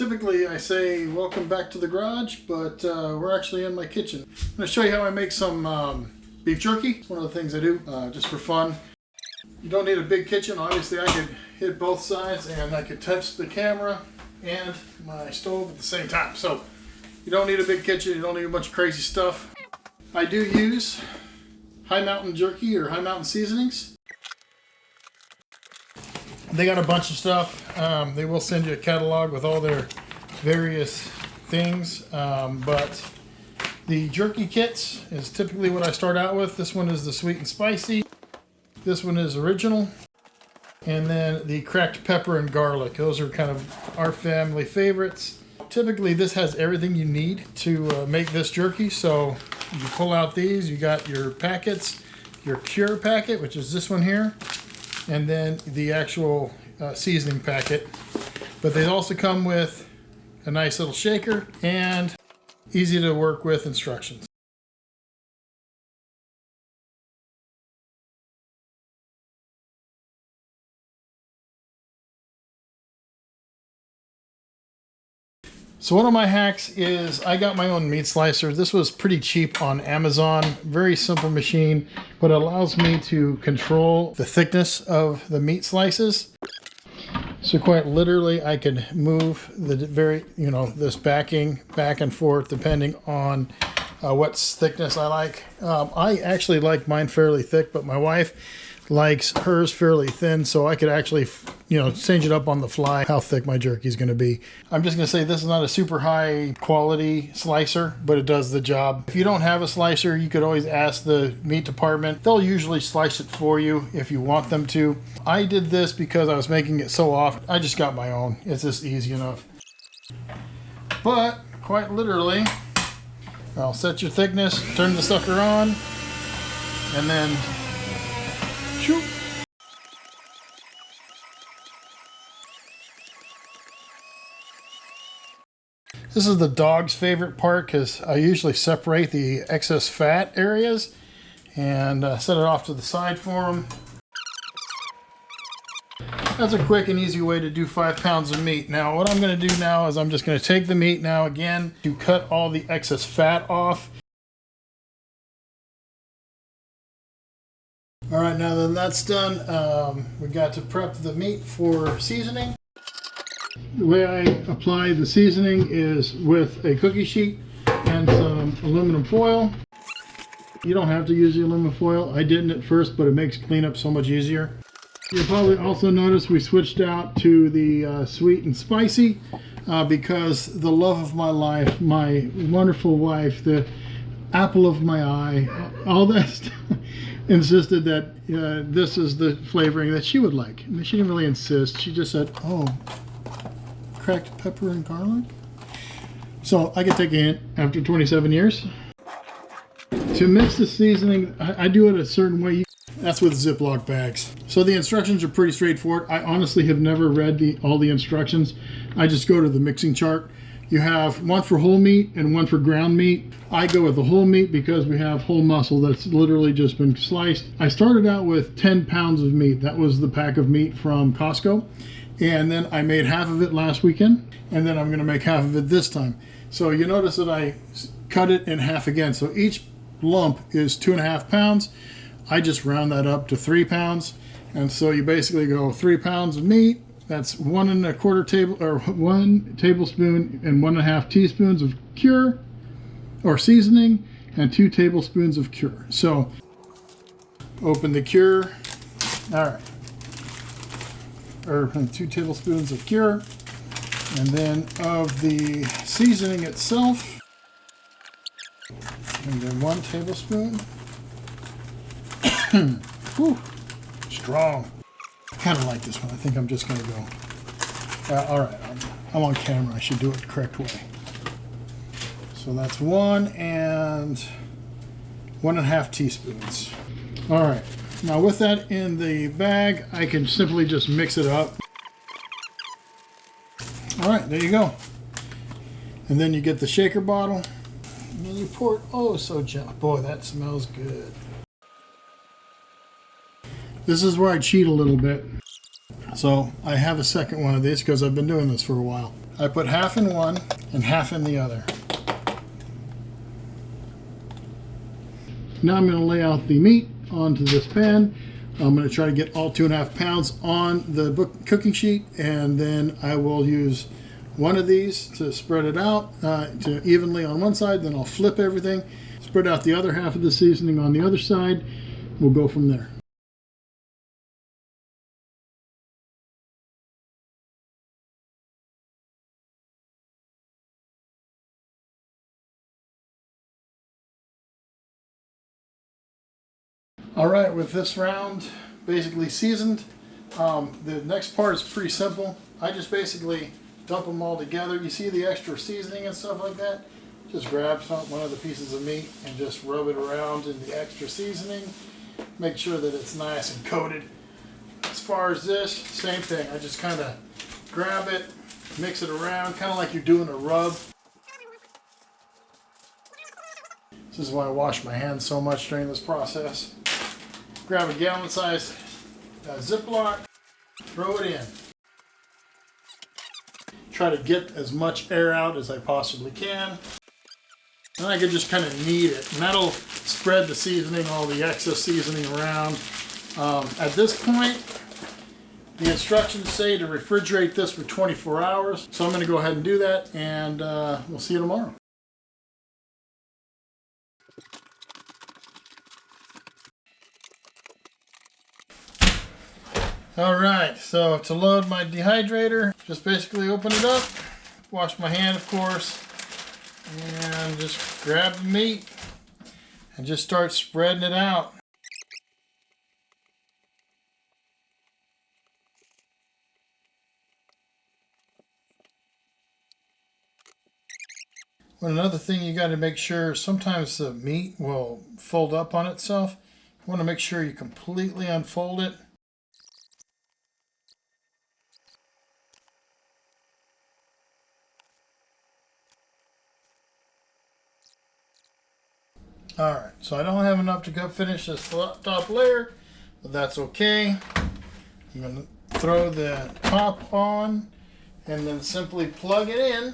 Typically I say welcome back to the garage, but we're actually in my kitchen. I'm going to show you how I make some beef jerky. It's one of the things I do just for fun. You don't need a big kitchen. Obviously I could hit both sides and I could touch the camera and my stove at the same time. So you don't need a big kitchen, you don't need a bunch of crazy stuff. I do use Hi Mountain Jerky or Hi Mountain Seasonings. They got a bunch of stuff. They will send you a catalog with all their various things, but the jerky kits is typically what I start out with. This one is the sweet and spicy. This one is original. And then the cracked pepper and garlic. Those are kind of our family favorites. Typically this has everything you need to make this jerky. So you pull out these, you got your packets, your cure packet, which is this one here, and then the actual seasoning packet. But they also come with a nice little shaker and easy to work with instructions. So one of my hacks is I got my own meat slicer. This was pretty cheap on Amazon. Very simple machine, but it allows me to control the thickness of the meat slices. So quite literally I can move the this backing back and forth depending on what thickness I like. I actually like mine fairly thick, but my wife likes hers fairly thin, so I could actually, change it up on the fly how thick my jerky is going to be. I'm just going to say this is not a super high quality slicer, but it does the job. If you don't have a slicer, you could always ask the meat department. They'll usually slice it for you if you want them to. I did this because I was making it so often. I just got my own. It's just easy enough. But quite literally, I'll set your thickness, turn the sucker on, and then shoot. This is the dog's favorite part because I usually separate the excess fat areas and set it off to the side for them. That's a quick and easy way to do 5 pounds of meat. Now what I'm going to do now is I'm just going to take the meat now again to cut all the excess fat off. All right, now that that's done, we got to prep the meat for seasoning. The way I apply the seasoning is with a cookie sheet and some aluminum foil. You don't have to use the aluminum foil. I didn't at first, but it makes cleanup so much easier. You'll probably also notice we switched out to the sweet and spicy because the love of my life, my wonderful wife, the apple of my eye, all that stuff, insisted that this is the flavoring that she would like. And she didn't really insist. She just said, oh, cracked pepper and garlic? So I could take a hint after 27 years. To mix the seasoning, I do it a certain way. That's with Ziploc bags. So the instructions are pretty straightforward. I honestly have never read all the instructions. I just go to the mixing chart. You have one for whole meat and one for ground meat. I go with the whole meat because we have whole muscle that's literally just been sliced. I started out with 10 pounds of meat. That was the pack of meat from Costco. And then I made half of it last weekend. And then I'm going to make half of it this time. So you notice that I cut it in half again. So each lump is 2.5 pounds. I just round that up to 3 pounds. And so you basically go 3 pounds of meat. That's 1 tablespoon and 1.5 teaspoons of cure or seasoning and 2 tablespoons of cure. So open the cure. All right. Or 2 tablespoons of cure. And then of the seasoning itself. And then 1 tablespoon. Whew, strong. I kind of like this one. I think I'm just going to go. All right, I'm on camera. I should do it the correct way. So that's 1 and 1.5 teaspoons. All right. Now with that in the bag, I can simply just mix it up. All right, there you go. And then you get the shaker bottle. And then you pour it, oh so gently. Boy, that smells good. This is where I cheat a little bit. So I have a second one of these because I've been doing this for a while. I put half in one and half in the other. Now I'm going to lay out the meat onto this pan. I'm going to try to get all 2.5 pounds on the cooking sheet, and then I will use one of these to spread it out to evenly on one side. Then I'll flip everything, spread out the other half of the seasoning on the other side. We'll go from there. All right, with this round basically seasoned, the next part is pretty simple. I just basically dump them all together. You see the extra seasoning and stuff like that? Just grab one of the pieces of meat and just rub it around in the extra seasoning. Make sure that it's nice and coated. As far as this, same thing. I just kind of grab it, mix it around, kind of like you're doing a rub. This is why I wash my hands so much during this process. Grab a gallon-sized Ziploc, throw it in. Try to get as much air out as I possibly can. And I can just kind of knead it, and that'll spread the seasoning, all the excess seasoning around. At this point, the instructions say to refrigerate this for 24 hours. So I'm going to go ahead and do that, and we'll see you tomorrow. All right, so to load my dehydrator, just basically open it up, wash my hand, of course, and just grab the meat and just start spreading it out. Well, another thing you got to make sure, sometimes the meat will fold up on itself. You want to make sure you completely unfold it. All right, so I don't have enough to finish this top layer, but that's okay. I'm going to throw the top on and then simply plug it in.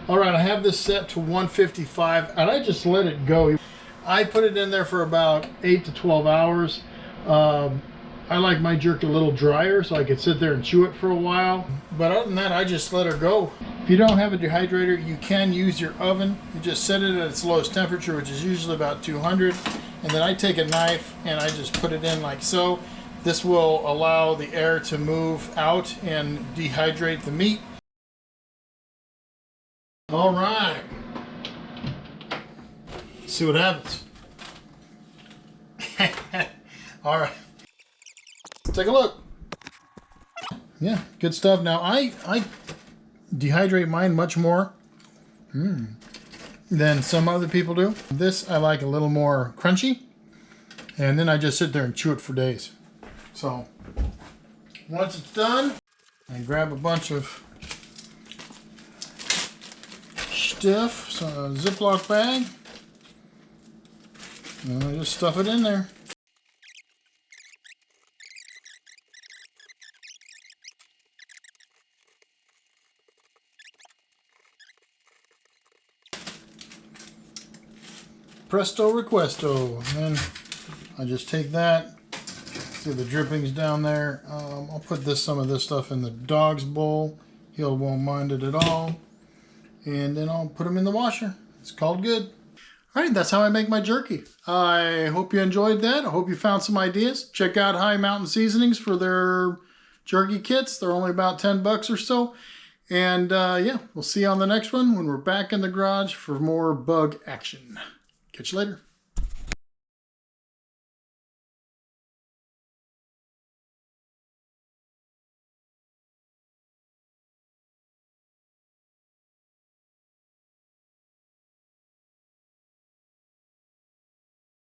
All right, I have this set to 155, and I just let it go. I put it in there for about 8 to 12 hours. I like my jerky a little drier so I could sit there and chew it for a while. But other than that, I just let her go. If you don't have a dehydrator, you can use your oven. You just set it at its lowest temperature, which is usually about 200. And then I take a knife and I just put it in like so. This will allow the air to move out and dehydrate the meat. All right. Let's see what happens. All right. Let's take a look. Yeah, good stuff. Now I dehydrate mine much more than some other people do. This I like a little more crunchy, and then I just sit there and chew it for days. So once it's done, I grab a bunch of stuff, so a Ziploc bag, and I just stuff it in there. Presto requesto. And then I just take that, see the drippings down there. I'll put some of this stuff in the dog's bowl. He won't mind it at all. And then I'll put them in the washer. It's called good. All right, that's how I make my jerky. I hope you enjoyed that. I hope you found some ideas. Check out Hi Mountain Seasonings for their jerky kits. They're only about 10 bucks or so. And yeah, we'll see you on the next one when we're back in the garage for more bug action. Catch you later.